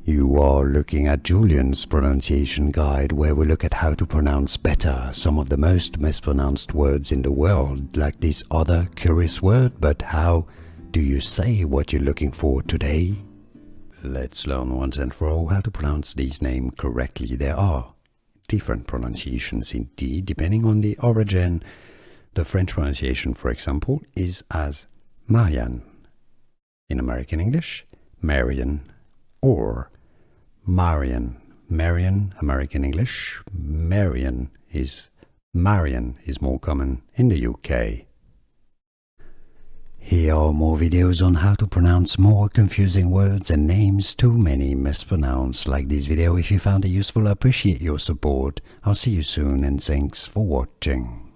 You are looking at Julian's pronunciation guide, where we look at how to pronounce better some of the most mispronounced words in the world, like this other curious word. But how do you say what you're looking for today? Let's learn once and for all how to pronounce these names correctly. There are different pronunciations indeed, depending on the origin. The French pronunciation, for example, is as Marian. In American English, Marian or Marian. Marian, American English. Marian is more common in the UK. Here are more videos on how to pronounce more confusing words and names too many mispronounced. Like this video if you found it useful. I appreciate your support. I'll see you soon and thanks for watching.